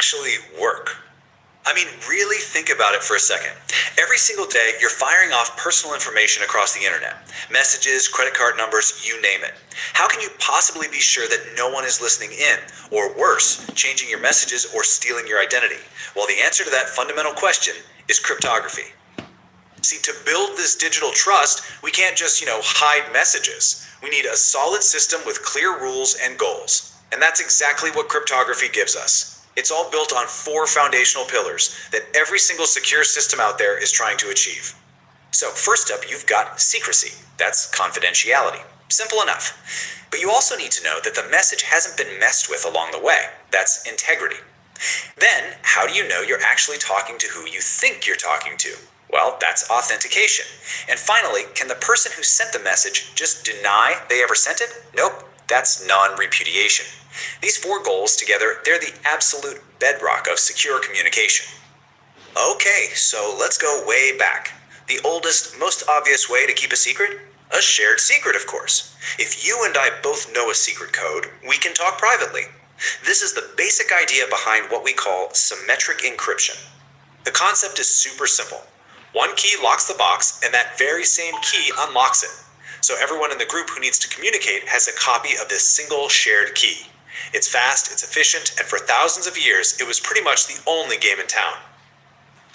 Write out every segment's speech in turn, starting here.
actually work? I mean, really think about it for a second. Every single day, you're firing off personal information across the internet. Messages, credit card numbers, you name it. How can you possibly be sure that no one is listening in, or worse, changing your messages or stealing your identity? Well, the answer to that fundamental question is cryptography. See, to build this digital trust, we can't just, hide messages. We need a solid system with clear rules and goals. And that's exactly what cryptography gives us. It's all built on 4 foundational pillars that every single secure system out there is trying to achieve. So first up, you've got secrecy. That's confidentiality. Simple enough. But you also need to know that the message hasn't been messed with along the way. That's integrity. Then, how do you know you're actually talking to who you think you're talking to? Well, that's authentication. And finally, can the person who sent the message just deny they ever sent it? Nope, that's non-repudiation. These 4 goals together, they're the absolute bedrock of secure communication. Okay, so let's go way back. The oldest, most obvious way to keep a secret? A shared secret, of course. If you and I both know a secret code, we can talk privately. This is the basic idea behind what we call symmetric encryption. The concept is super simple. One key locks the box, and that very same key unlocks it. So everyone in the group who needs to communicate has a copy of this single shared key. It's fast, it's efficient, and for thousands of years, it was pretty much the only game in town.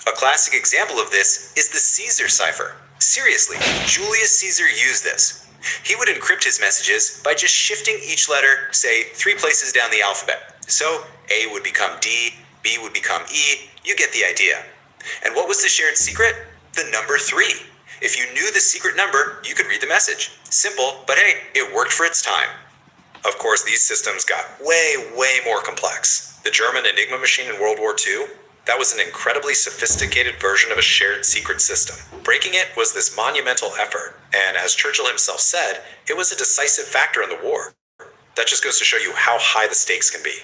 A classic example of this is the Caesar cipher. Seriously, Julius Caesar used this. He would encrypt his messages by just shifting each letter, say, 3 places down the alphabet. So A would become D, B would become E, you get the idea. And what was the shared secret? The number 3. If you knew the secret number, you could read the message. Simple, but hey, it worked for its time. Of course, these systems got way more complex. The German Enigma machine in World War II, that was an incredibly sophisticated version of a shared secret system. Breaking it was this monumental effort, and as Churchill himself said, it was a decisive factor in the war. That just goes to show you how high the stakes can be.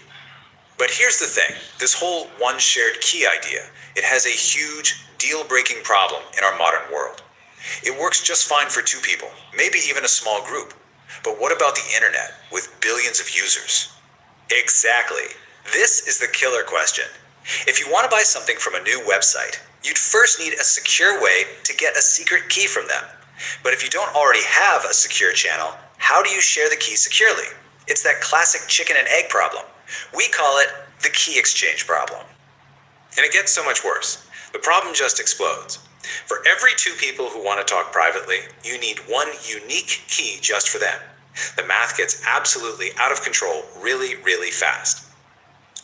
But here's the thing, this whole one shared key idea, it has a huge, deal-breaking problem in our modern world. It works just fine for 2 people, maybe even a small group. But what about the internet with billions of users? Exactly. This is the killer question. If you want to buy something from a new website, you'd first need a secure way to get a secret key from them. But if you don't already have a secure channel, how do you share the key securely? It's that classic chicken and egg problem. We call it the key exchange problem. And it gets so much worse. The problem just explodes. For every 2 people who want to talk privately, you need 1 unique key just for them. The math gets absolutely out of control really fast.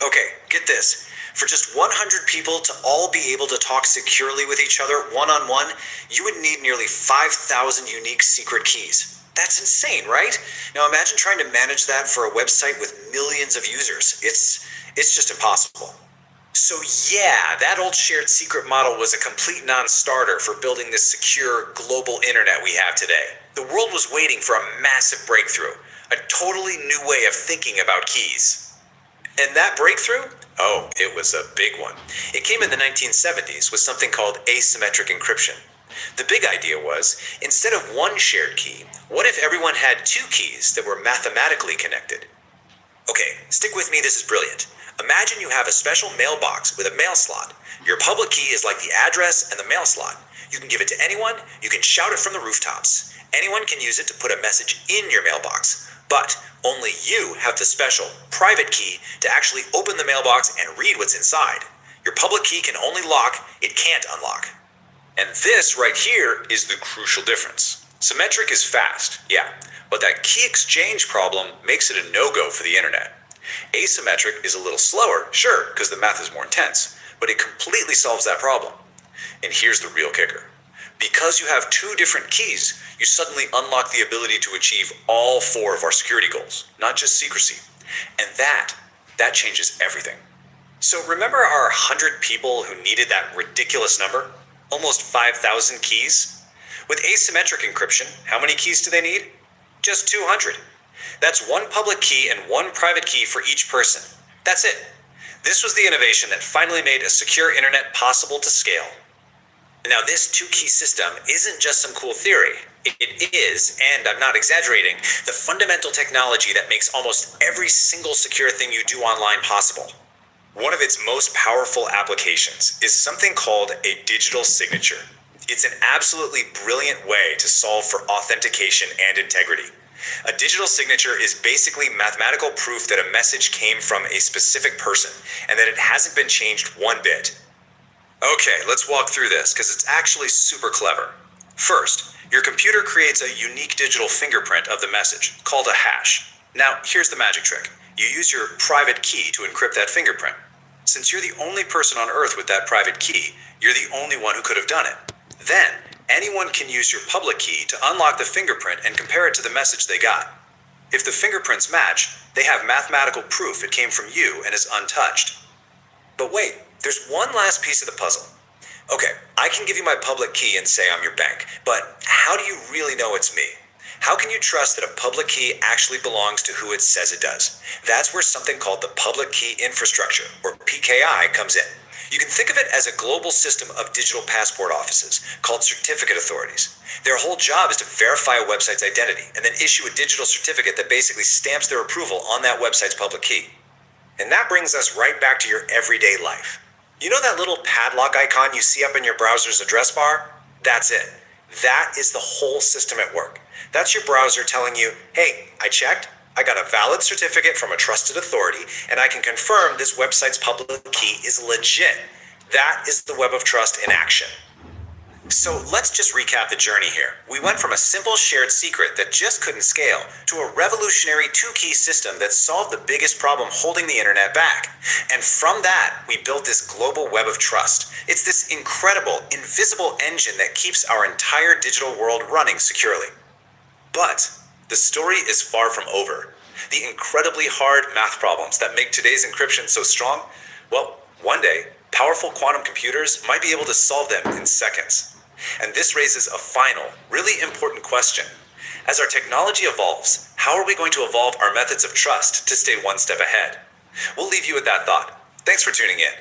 Okay, get this. For just 100 people to all be able to talk securely with each other one-on-one, you would need nearly 5,000 unique secret keys. That's insane, right? Now imagine trying to manage that for a website with millions of users. It's just impossible. So yeah, that old shared secret model was a complete non-starter for building this secure global internet we have today. The world was waiting for a massive breakthrough, a totally new way of thinking about keys. And that breakthrough? Oh, it was a big one. It came in the 1970s with something called asymmetric encryption. The big idea was, instead of 1 shared key, what if everyone had 2 keys that were mathematically connected? Okay, stick with me, this is brilliant. Imagine you have a special mailbox with a mail slot. Your public key is like the address and the mail slot. You can give it to anyone, you can shout it from the rooftops. Anyone can use it to put a message in your mailbox. But only you have the special private key to actually open the mailbox and read what's inside. Your public key can only lock, it can't unlock. And this right here is the crucial difference. Symmetric is fast, yeah, but that key exchange problem makes it a no-go for the internet. Asymmetric is a little slower, sure, because the math is more intense, but it completely solves that problem. And here's the real kicker. Because you have 2 different keys, you suddenly unlock the ability to achieve all 4 of our security goals, not just secrecy. And that changes everything. So remember our 100 people who needed that ridiculous number? Almost 5,000 keys? With asymmetric encryption, how many keys do they need? Just 200. That's 1 public key and 1 private key for each person. That's it. This was the innovation that finally made a secure internet possible to scale. Now, this 2-key system isn't just some cool theory. It is, and I'm not exaggerating, the fundamental technology that makes almost every single secure thing you do online possible. One of its most powerful applications is something called a digital signature. It's an absolutely brilliant way to solve for authentication and integrity. A digital signature is basically mathematical proof that a message came from a specific person and that it hasn't been changed one bit. Okay, let's walk through this because it's actually super clever. First, your computer creates a unique digital fingerprint of the message, called a hash. Now, here's the magic trick. You use your private key to encrypt that fingerprint. Since you're the only person on Earth with that private key, you're the only one who could have done it. Then, anyone can use your public key to unlock the fingerprint and compare it to the message they got. If the fingerprints match, they have mathematical proof it came from you and is untouched. But wait, there's one last piece of the puzzle. Okay, I can give you my public key and say I'm your bank, but how do you really know it's me? How can you trust that a public key actually belongs to who it says it does? That's where something called the Public Key Infrastructure, or PKI, comes in. You can think of it as a global system of digital passport offices called certificate authorities. Their whole job is to verify a website's identity and then issue a digital certificate that basically stamps their approval on that website's public key. And that brings us right back to your everyday life. You know that little padlock icon you see up in your browser's address bar? That's it. That is the whole system at work. That's your browser telling you, hey, I checked, I got a valid certificate from a trusted authority, and I can confirm this website's public key is legit. That is the web of trust in action. So let's just recap the journey here. We went from a simple shared secret that just couldn't scale to a revolutionary two-key system that solved the biggest problem holding the internet back. And from that, we built this global web of trust. It's this incredible, invisible engine that keeps our entire digital world running securely. But the story is far from over. The incredibly hard math problems that make today's encryption so strong, well, one day, powerful quantum computers might be able to solve them in seconds. And this raises a final, really important question. As our technology evolves, how are we going to evolve our methods of trust to stay one step ahead? We'll leave you with that thought. Thanks for tuning in.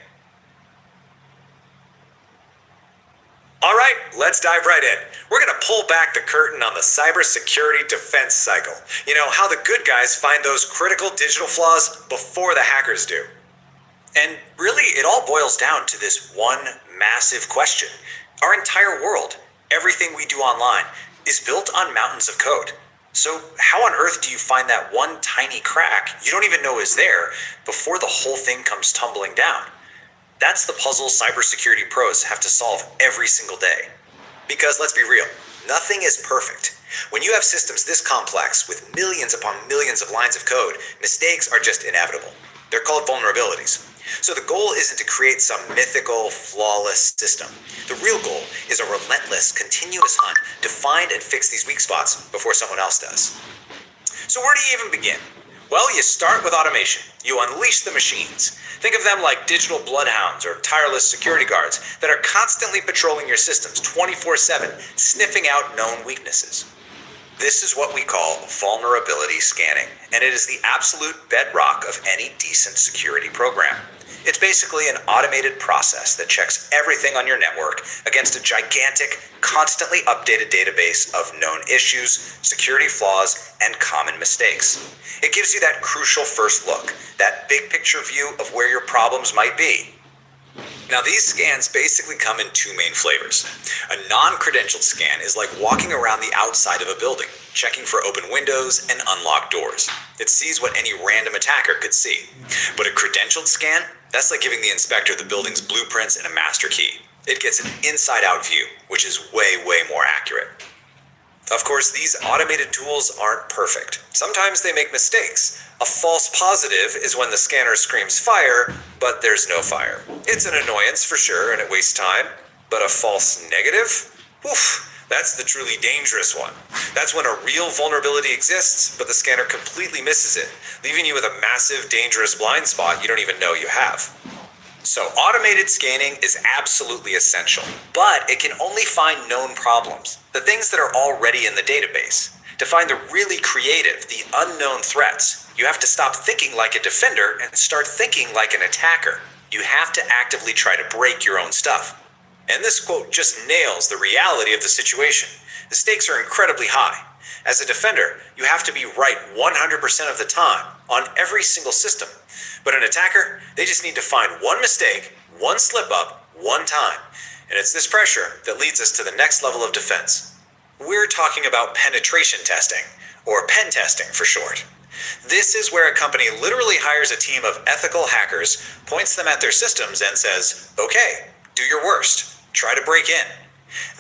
All right, let's dive right in. We're going to pull back the curtain on the cybersecurity defense cycle. You know, how the good guys find those critical digital flaws before the hackers do. And really, it all boils down to this one massive question. Our entire world, everything we do online, is built on mountains of code. So how on earth do you find that one tiny crack you don't even know is there before the whole thing comes tumbling down? That's the puzzle cybersecurity pros have to solve every single day. Because let's be real, nothing is perfect. When you have systems this complex with millions upon millions of lines of code, mistakes are just inevitable. They're called vulnerabilities. So the goal isn't to create some mythical, flawless system. The real goal is a relentless, continuous hunt to find and fix these weak spots before someone else does. So where do you even begin? Well, you start with automation. You unleash the machines. Think of them like digital bloodhounds or tireless security guards that are constantly patrolling your systems 24/7, sniffing out known weaknesses. This is what we call vulnerability scanning, and it is the absolute bedrock of any decent security program. It's basically an automated process that checks everything on your network against a gigantic, constantly updated database of known issues, security flaws, and common mistakes. It gives you that crucial first look, that big picture view of where your problems might be. Now, these scans basically come in two main flavors. A non-credentialed scan is like walking around the outside of a building, checking for open windows and unlocked doors. It sees what any random attacker could see. But a credentialed scan, that's like giving the inspector the building's blueprints and a master key. It gets an inside-out view, which is way more accurate. Of course, these automated tools aren't perfect. Sometimes they make mistakes. A false positive is when the scanner screams fire, but there's no fire. It's an annoyance for sure, and it wastes time. But a false negative? Oof, that's the truly dangerous one. That's when a real vulnerability exists, but the scanner completely misses it, leaving you with a massive, dangerous blind spot you don't even know you have. So automated scanning is absolutely essential, but it can only find known problems, the things that are already in the database. To find the really creative, the unknown threats, you have to stop thinking like a defender and start thinking like an attacker. You have to actively try to break your own stuff. And this quote just nails the reality of the situation. The stakes are incredibly high. As a defender, you have to be right 100% of the time on every single system, But an attacker, they just need to find one mistake, one slip up, one time. And it's this pressure that leads us to the next level of defense. We're talking about penetration testing, or pen testing for short. This is where a company literally hires a team of ethical hackers, points them at their systems, and says, okay, do your worst. Try to break in.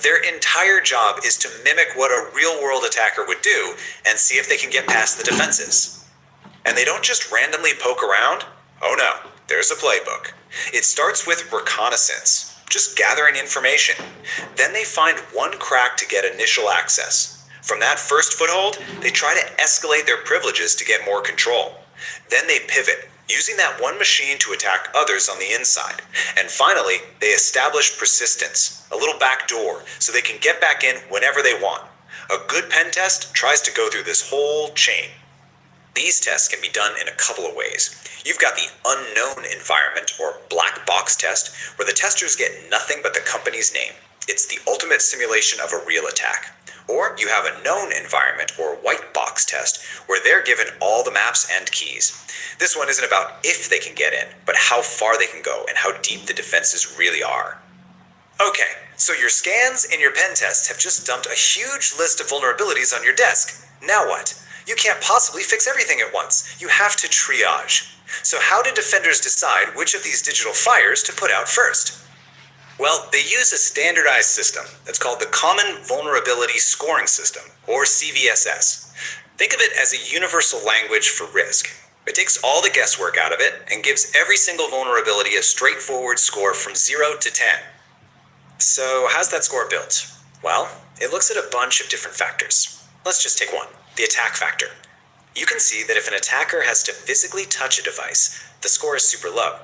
Their entire job is to mimic what a real-world attacker would do and see if they can get past the defenses. And they don't just randomly poke around. Oh no, there's a playbook. It starts with reconnaissance, just gathering information. Then they find one crack to get initial access. From that first foothold, they try to escalate their privileges to get more control. Then they pivot, using that one machine to attack others on the inside. And finally, they establish persistence, a little back door, so they can get back in whenever they want. A good pen test tries to go through this whole chain. These tests can be done in a couple of ways. You've got the unknown environment, or black box test, where the testers get nothing but the company's name. It's the ultimate simulation of a real attack. Or you have a known environment, or white box test, where they're given all the maps and keys. This one isn't about if they can get in, but how far they can go and how deep the defenses really are. Okay, so your scans and your pen tests have just dumped a huge list of vulnerabilities on your desk. Now what? You can't possibly fix everything at once. You have to triage. So how do defenders decide which of these digital fires to put out first? Well, they use a standardized system that's called the Common Vulnerability Scoring System, or CVSS. Think of it as a universal language for risk. It takes all the guesswork out of it and gives every single vulnerability a straightforward score from 0 to 10. So how's that score built? Well, it looks at a bunch of different factors. Let's just take one, the attack factor. You can see that if an attacker has to physically touch a device, the score is super low.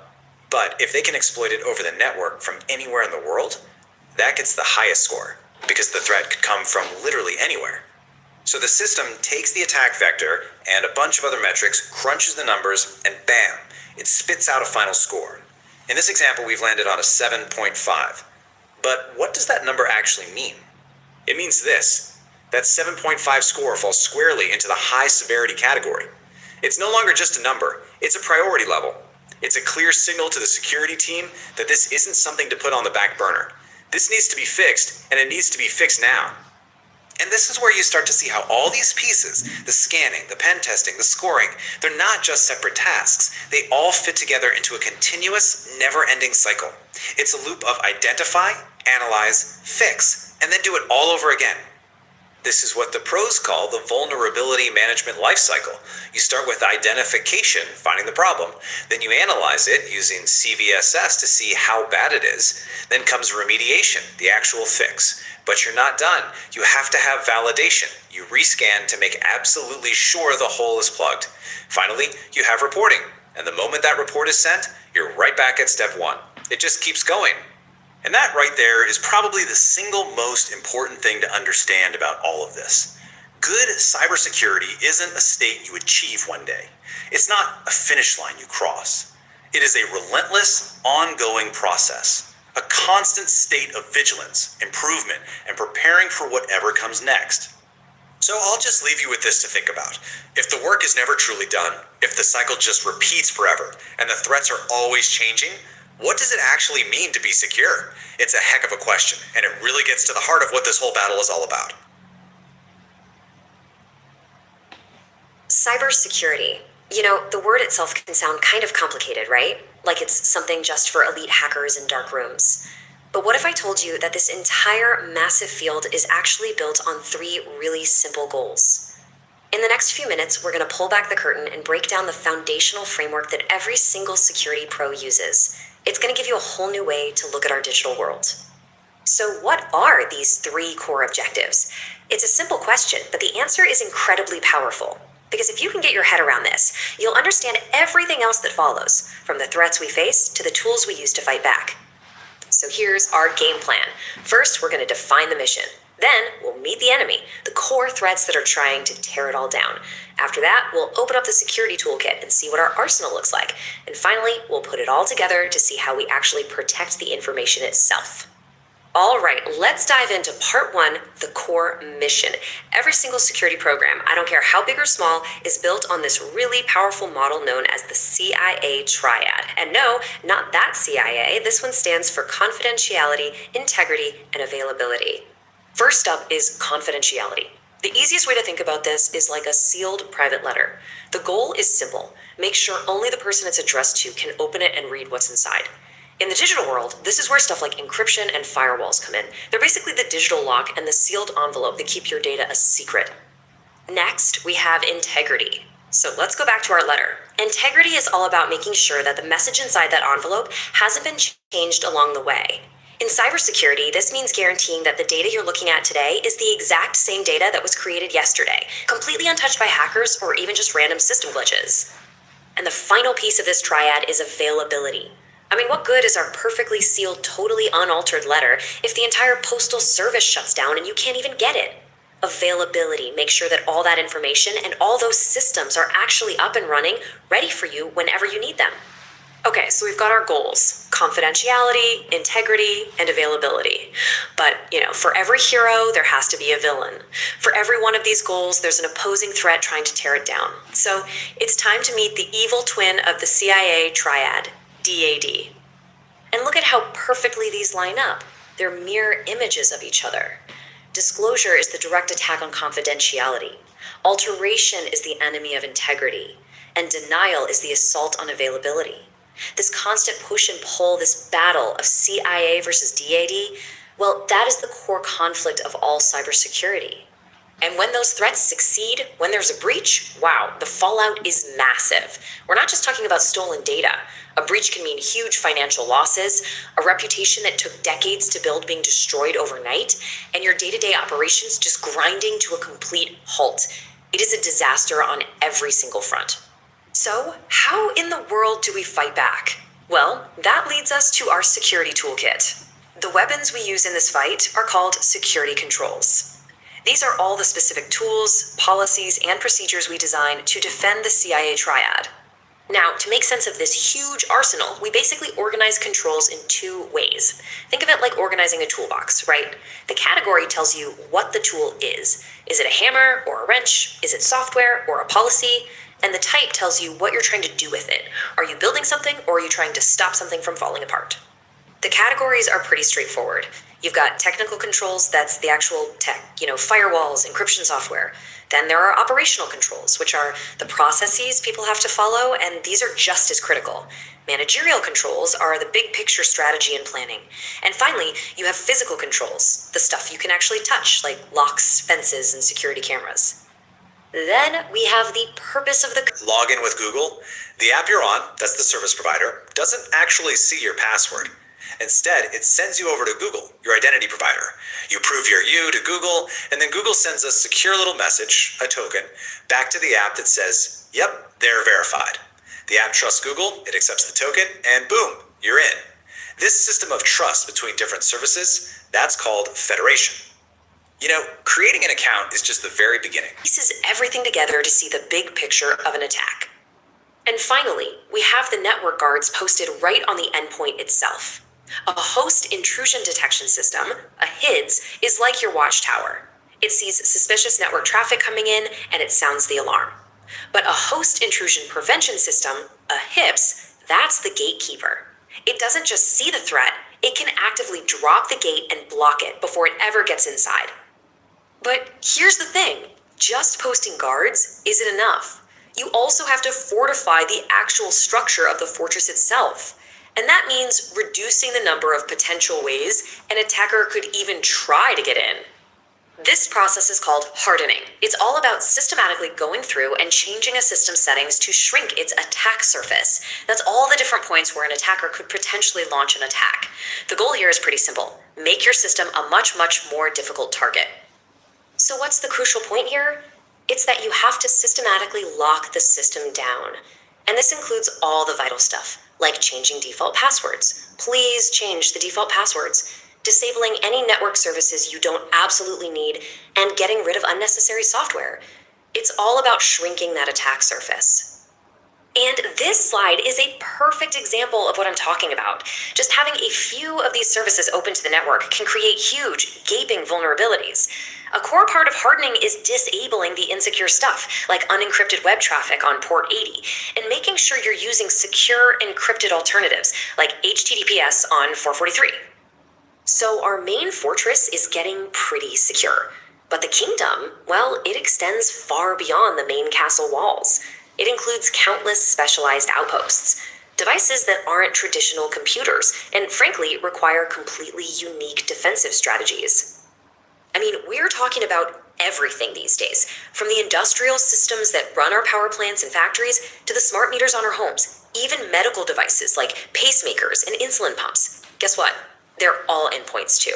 But if they can exploit it over the network from anywhere in the world, that gets the highest score, because the threat could come from literally anywhere. So the system takes the attack vector and a bunch of other metrics, crunches the numbers, and bam, it spits out a final score. In this example, we've landed on a 7.5. But what does that number actually mean? It means this. That 7.5 score falls squarely into the high severity category. It's no longer just a number, it's a priority level. It's a clear signal to the security team that this isn't something to put on the back burner. This needs to be fixed, and it needs to be fixed now. And this is where you start to see how all these pieces, the scanning, the pen testing, the scoring, they're not just separate tasks. They all fit together into a continuous, never-ending cycle. It's a loop of identify, analyze, fix, and then do it all over again. This is what the pros call the vulnerability management lifecycle. You start with identification, finding the problem. Then you analyze it using CVSS to see how bad it is. Then comes remediation, the actual fix. But you're not done. You have to have validation. You rescan to make absolutely sure the hole is plugged. Finally, you have reporting. And the moment that report is sent, you're right back at step one. It just keeps going. And that right there is probably the single most important thing to understand about all of this. Good cybersecurity isn't a state you achieve one day. It's not a finish line you cross. It is a relentless, ongoing process. A constant state of vigilance, improvement, and preparing for whatever comes next. So I'll just leave you with this to think about. If the work is never truly done, if the cycle just repeats forever, and the threats are always changing, what does it actually mean to be secure? It's a heck of a question, and it really gets to the heart of what this whole battle is all about. Cybersecurity. You know, the word itself can sound kind of complicated, right? Like it's something just for elite hackers in dark rooms. But what if I told you that this entire massive field is actually built on 3 really simple goals? In the next few minutes, we're going to pull back the curtain and break down the foundational framework that every single security pro uses. It's going to give you a whole new way to look at our digital world. So what are these 3 core objectives? It's a simple question, but the answer is incredibly powerful. Because if you can get your head around this, you'll understand everything else that follows, from the threats we face to the tools we use to fight back. So here's our game plan. First, we're going to define the mission. Then, we'll meet the enemy, the core threats that are trying to tear it all down. After that, we'll open up the security toolkit and see what our arsenal looks like. And finally, we'll put it all together to see how we actually protect the information itself. All right, let's dive into part one, the core mission. Every single security program, I don't care how big or small, is built on this really powerful model known as the CIA triad. And no, not that CIA. This one stands for confidentiality, integrity, and availability. First up is confidentiality. The easiest way to think about this is like a sealed private letter. The goal is simple. Make sure only the person it's addressed to can open it and read what's inside. In the digital world, this is where stuff like encryption and firewalls come in. They're basically the digital lock and the sealed envelope that keep your data a secret. Next, we have integrity. So let's go back to our letter. Integrity is all about making sure that the message inside that envelope hasn't been changed along the way. In cybersecurity, this means guaranteeing that the data you're looking at today is the exact same data that was created yesterday, completely untouched by hackers or even just random system glitches. And the final piece of this triad is availability. I mean, what good is our perfectly sealed, totally unaltered letter if the entire postal service shuts down and you can't even get it? Availability. Make sure that all that information and all those systems are actually up and running, ready for you whenever you need them. Okay, so we've got our goals: confidentiality, integrity, and availability. But, for every hero, there has to be a villain. For every one of these goals, there's an opposing threat trying to tear it down. So it's time to meet the evil twin of the CIA triad, DAD. And look at how perfectly these line up. They're mirror images of each other. Disclosure is the direct attack on confidentiality. Alteration is the enemy of integrity. And denial is the assault on availability. This constant push and pull, this battle of CIA versus DAD, well, that is the core conflict of all cybersecurity. And when those threats succeed, when there's a breach, wow, the fallout is massive. We're not just talking about stolen data. A breach can mean huge financial losses, a reputation that took decades to build being destroyed overnight, and your day-to-day operations just grinding to a complete halt. It is a disaster on every single front. So, how in the world do we fight back? Well, that leads us to our security toolkit. The weapons we use in this fight are called security controls. These are all the specific tools, policies, and procedures we design to defend the CIA triad. Now, to make sense of this huge arsenal, we basically organize controls in two ways. Think of it like organizing a toolbox, right? The category tells you what the tool is. Is it a hammer or a wrench? Is it software or a policy? And the type tells you what you're trying to do with it. Are you building something or are you trying to stop something from falling apart? The categories are pretty straightforward. You've got technical controls, that's the actual tech, firewalls, encryption software. Then there are operational controls, which are the processes people have to follow, and these are just as critical. Managerial controls are the big picture strategy and planning. And finally, you have physical controls, the stuff you can actually touch, like locks, fences, and security cameras. Then we have the purpose of the Log in with Google. The app you're on, that's the service provider, doesn't actually see your password. Instead, it sends you over to Google, your identity provider. You prove you're you to Google, and then Google sends a secure little message, a token, back to the app that says, yep, they're verified. The app trusts Google, it accepts the token, and boom, you're in. This system of trust between different services, that's called federation. Creating an account is just the very beginning. pieces everything together to see the big picture of an attack. And finally, we have the network guards posted right on the endpoint itself. A host intrusion detection system, a HIDS, is like your watchtower. It sees suspicious network traffic coming in and it sounds the alarm. But a host intrusion prevention system, a HIPS, that's the gatekeeper. It doesn't just see the threat, it can actively drop the gate and block it before it ever gets inside. But here's the thing, just posting guards isn't enough. You also have to fortify the actual structure of the fortress itself. And that means reducing the number of potential ways an attacker could even try to get in. This process is called hardening. It's all about systematically going through and changing a system's settings to shrink its attack surface. That's all the different points where an attacker could potentially launch an attack. The goal here is pretty simple. Make your system a much more difficult target. So what's the crucial point here? It's that you have to systematically lock the system down. And this includes all the vital stuff, like changing default passwords. Please change the default passwords. Disabling any network services you don't absolutely need, and getting rid of unnecessary software. It's all about shrinking that attack surface. And this slide is a perfect example of what I'm talking about. Just having a few of these services open to the network can create huge, gaping vulnerabilities. A core part of hardening is disabling the insecure stuff, like unencrypted web traffic on port 80, and making sure you're using secure encrypted alternatives, like HTTPS on 443. So our main fortress is getting pretty secure. But the kingdom, well, it extends far beyond the main castle walls. It includes countless specialized outposts, devices that aren't traditional computers, and frankly, require completely unique defensive strategies. I mean, we're talking about everything these days, from the industrial systems that run our power plants and factories to the smart meters on our homes, even medical devices like pacemakers and insulin pumps. Guess what? They're all endpoints too.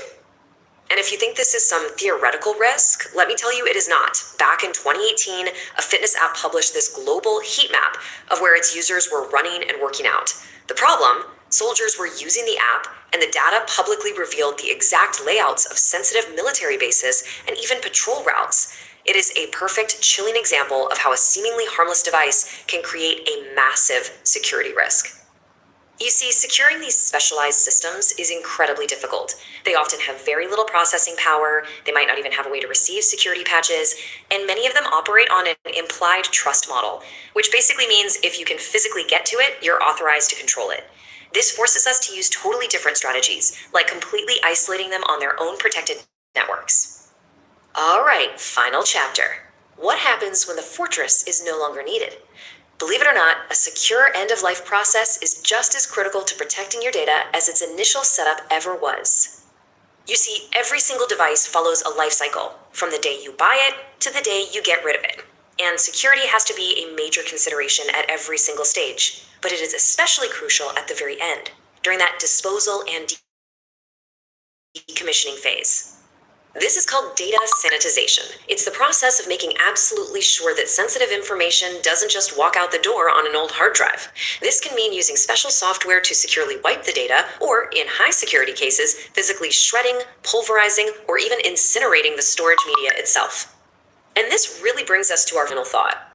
And if you think this is some theoretical risk, let me tell you it is not. Back in 2018, a fitness app published this global heat map of where its users were running and working out. The problem? Soldiers were using the app, and the data publicly revealed the exact layouts of sensitive military bases and even patrol routes. It is a perfect, chilling example of how a seemingly harmless device can create a massive security risk. You see, securing these specialized systems is incredibly difficult. They often have very little processing power, they might not even have a way to receive security patches, and many of them operate on an implied trust model, which basically means if you can physically get to it, you're authorized to control it. This forces us to use totally different strategies, like completely isolating them on their own protected networks. All right, final chapter. What happens when the fortress is no longer needed? Believe it or not, a secure end-of-life process is just as critical to protecting your data as its initial setup ever was. You see, every single device follows a life cycle, from the day you buy it to the day you get rid of it. And security has to be a major consideration at every single stage, but it is especially crucial at the very end, during that disposal and decommissioning phase. This is called data sanitization. It's the process of making absolutely sure that sensitive information doesn't just walk out the door on an old hard drive. This can mean using special software to securely wipe the data, or in high security cases, physically shredding, pulverizing, or even incinerating the storage media itself. And this really brings us to our final thought.